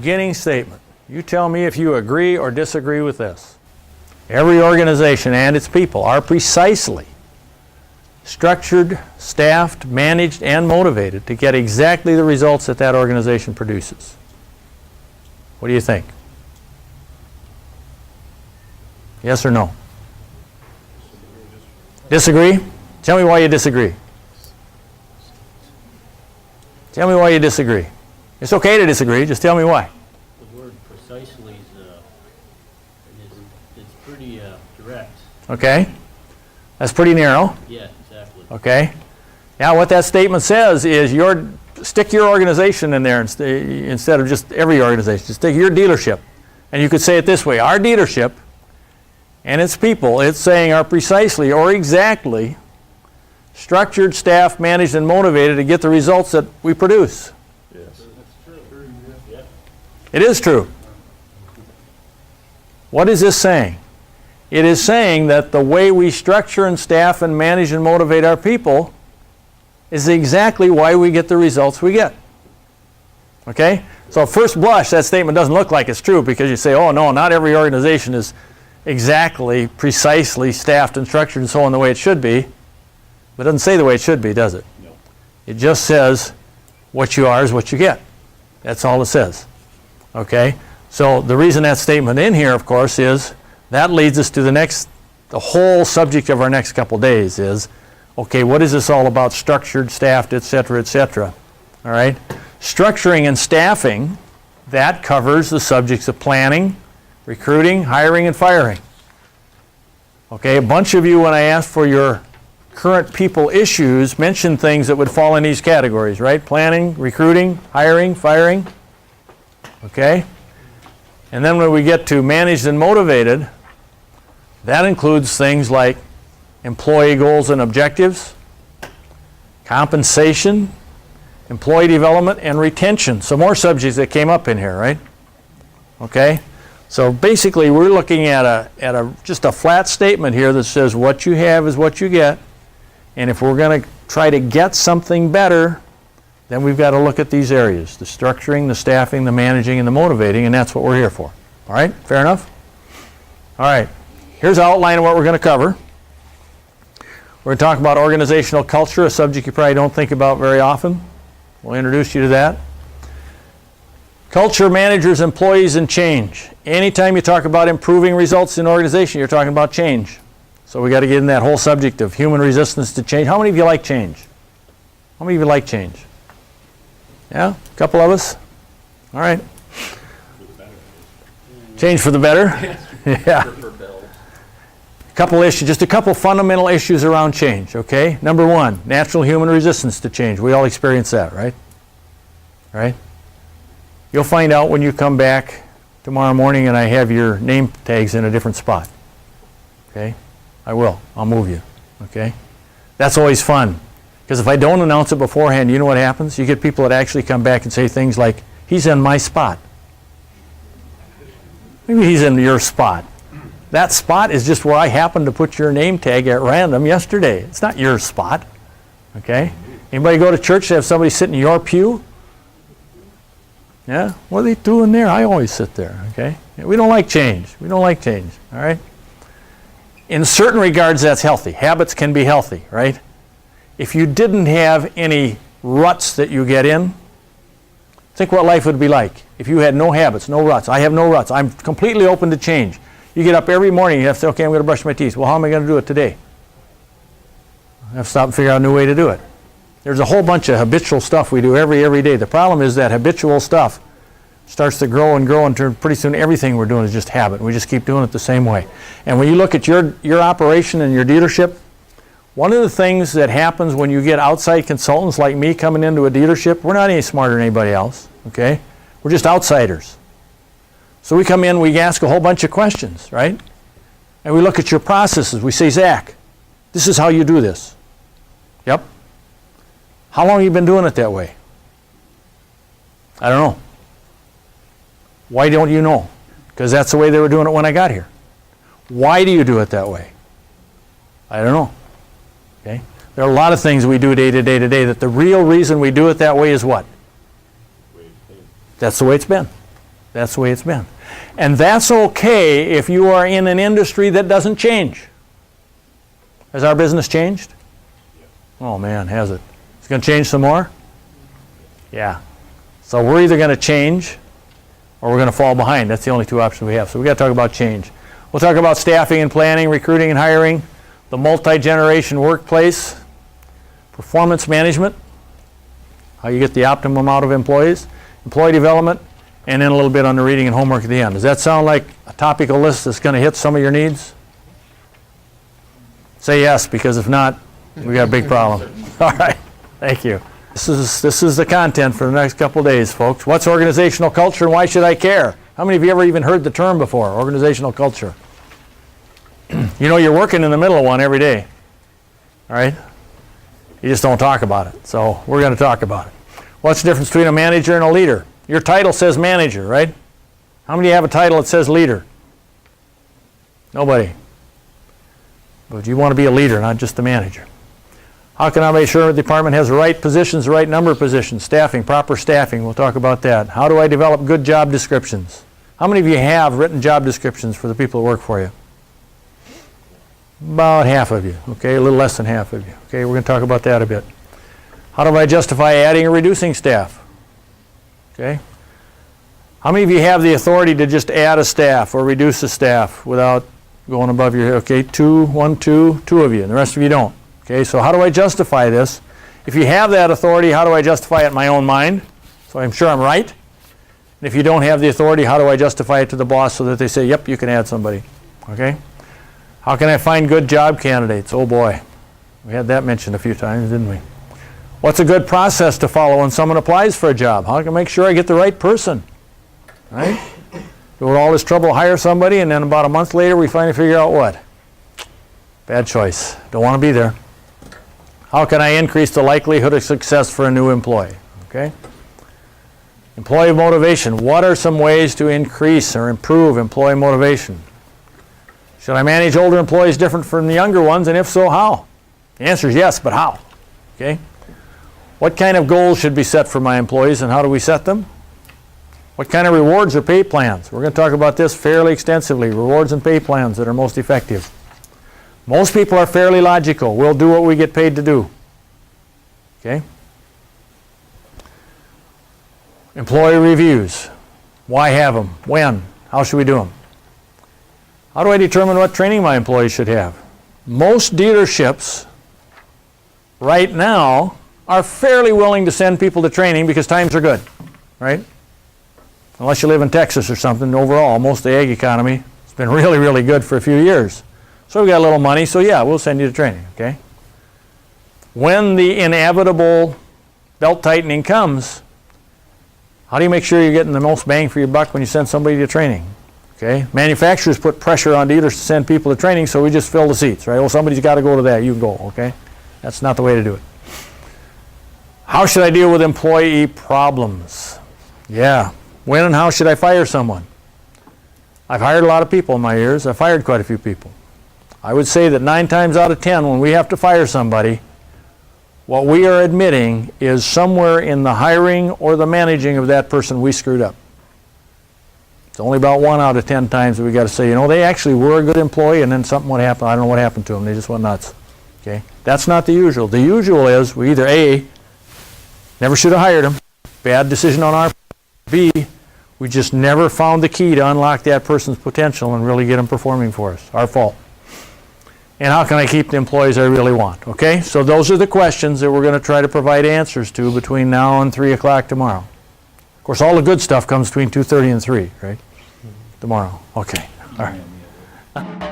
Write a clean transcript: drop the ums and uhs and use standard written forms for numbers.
beginning statement. You tell me if you agree or disagree with this. Every organization and its people are precisely structured, staffed, managed, and motivated to get exactly the results that that organization produces. What do you think? Yes or no? Disagree? Tell me why you disagree. Tell me why you disagree. It's okay to disagree, just tell me why. The word precisely it's pretty direct. Okay. That's pretty narrow. Yeah, exactly. Okay. Now what that statement says is stick your organization in there instead of just every organization. Just stick your dealership. And you could say it this way, our dealership and its people, it's saying, are precisely or exactly structured, staffed, managed, and motivated to get the results that we produce. Yes. That's true. Yeah. It is true. What is this saying? It is saying that the way we structure and staff and manage and motivate our people is exactly why we get the results we get. Okay? So at first blush, that statement doesn't look like it's true because you say, oh no, not every organization is exactly, precisely staffed and structured and so on the way it should be. But it doesn't say the way it should be, does it? No. It just says what you are is what you get. That's all it says. Okay? So the reason that statement in here, of course, is that leads us to the whole subject of our next couple days is, okay, what is this all about? Structured, staffed, etc., etc. All right? Structuring and staffing, that covers the subjects of planning, recruiting, hiring, and firing. Okay, a bunch of you, when I asked for your current people issues, mentioned things that would fall in these categories, right? Planning, recruiting, hiring, firing. Okay? And then when we get to managed and motivated, that includes things like employee goals and objectives, compensation, employee development, and retention. Some more subjects that came up in here, right? Okay? So basically we're looking at just a flat statement here that says what you have is what you get, and if we're going to try to get something better, then we've got to look at these areas, the structuring, the staffing, the managing, and the motivating, and that's what we're here for. All right? Fair enough? All right. Here's an outline of what we're going to cover. We're going to talk about organizational culture, a subject you probably don't think about very often. We'll introduce you to that. Culture, managers, employees, and change. Anytime you talk about improving results in an organization, you're talking about change. So we got to get in that whole subject of human resistance to change. How many of you like change? How many of you like change? Yeah? A couple of us? All right. Change for the better? Yeah. Just a couple fundamental issues around change, okay? Number one, natural human resistance to change. We all experience that, right? Right? You'll find out when you come back tomorrow morning and I have your name tags in a different spot. Okay? I will. I'll move you. Okay? That's always fun. Because if I don't announce it beforehand, you know what happens? You get people that actually come back and say things like, he's in my spot. Maybe he's in your spot. That spot is just where I happened to put your name tag at random yesterday. It's not your spot. Okay? Anybody go to church to have somebody sit in your pew? Yeah? What are they doing there? I always sit there. Okay? We don't like change. We don't like change. All right? In certain regards, that's healthy. Habits can be healthy, right? If you didn't have any ruts that you get in, think what life would be like if you had no habits, no ruts. I have no ruts. I'm completely open to change. You get up every morning, you have to say, okay, I'm going to brush my teeth. Well, how am I going to do it today? I have to stop and figure out a new way to do it. There's a whole bunch of habitual stuff we do every day. The problem is that habitual stuff starts to grow and grow, and pretty soon everything we're doing is just habit. We just keep doing it the same way. And when you look at your operation and your dealership, one of the things that happens when you get outside consultants like me coming into a dealership, we're not any smarter than anybody else, okay? We're just outsiders. So we come in, we ask a whole bunch of questions, right? And we look at your processes. We say, Zach, this is how you do this. Yep. How long have you been doing it that way? I don't know. Why don't you know? Because that's the way they were doing it when I got here. Why do you do it that way? I don't know. Okay? There are a lot of things we do day to day that the real reason we do it that way is what? That's the way it's been. That's the way it's been. And that's okay if you are in an industry that doesn't change. Has our business changed? Oh man, has it? It's going to change some more? Yeah. So we're either going to change or we're going to fall behind. That's the only two options we have. So we've got to talk about change. We'll talk about staffing and planning, recruiting and hiring, the multi-generation workplace, performance management, how you get the optimum out of employees, employee development, and then a little bit on the reading and homework at the end. Does that sound like a topical list that's going to hit some of your needs? Say yes, because if not, we got a big problem. All right, thank you. This is the content for the next couple of days, folks. What's organizational culture and why should I care? How many of you ever even heard the term before, organizational culture? You know you're working in the middle of one every day, all right? You just don't talk about it, so we're going to talk about it. What's the difference between a manager and a leader? Your title says manager, right? How many of you have a title that says leader? Nobody. But you want to be a leader, not just a manager. How can I make sure the department has the right positions, the right number of positions? Staffing, proper staffing, we'll talk about that. How do I develop good job descriptions? How many of you have written job descriptions for the people that work for you? About half of you, okay, a little less than half of you. Okay, we're going to talk about that a bit. How do I justify adding or reducing staff? Okay. How many of you have the authority to just add a staff or reduce a staff without going above your head? Okay, two of you, and the rest of you don't. Okay, so how do I justify this? If you have that authority, how do I justify it in my own mind? So I'm sure I'm right. And if you don't have the authority, how do I justify it to the boss so that they say, yep, you can add somebody? Okay. How can I find good job candidates? Oh boy, we had that mentioned a few times, didn't we? What's a good process to follow when someone applies for a job? How can I make sure I get the right person? Right? Go to all this trouble to hire somebody, and then about a month later we finally figure out what? Bad choice. Don't want to be there. How can I increase the likelihood of success for a new employee? Okay? Employee motivation. What are some ways to increase or improve employee motivation? Should I manage older employees different from the younger ones, and if so, how? The answer is yes, but how? Okay? What kind of goals should be set for my employees, and how do we set them? What kind of rewards or pay plans? We're going to talk about this fairly extensively, rewards and pay plans that are most effective. Most people are fairly logical. We'll do what we get paid to do. Okay? Employee reviews. Why have them? When? How should we do them? How do I determine what training my employees should have? Most dealerships right now are fairly willing to send people to training because times are good, right? Unless you live in Texas or something, overall, most of the ag economy has been really, really good for a few years. So we got a little money, so yeah, we'll send you to training, okay? When the inevitable belt tightening comes, how do you make sure you're getting the most bang for your buck when you send somebody to training? Okay? Manufacturers put pressure on dealers to send people to training, so we just fill the seats, right? Well, somebody's got to go to that, you can go, okay? That's not the way to do it. How should I deal with employee problems? Yeah. When and how should I fire someone? I've hired a lot of people in my years. I've fired quite a few people. I would say that 9 times out of 10, when we have to fire somebody, what we are admitting is somewhere in the hiring or the managing of that person we screwed up. It's only about 1 out of 10 times that we got to say, you know, they actually were a good employee and then something would happen. I don't know what happened to them. They just went nuts. Okay? That's not the usual. The usual is we either A, never should have hired them, bad decision on our part, B, we just never found the key to unlock that person's potential and really get them performing for us. Our fault. And how can I keep the employees I really want? Okay? So those are the questions that we're going to try to provide answers to between now and 3 o'clock tomorrow. Of course, all the good stuff comes between 2:30 and 3, right? Tomorrow. Okay. All right.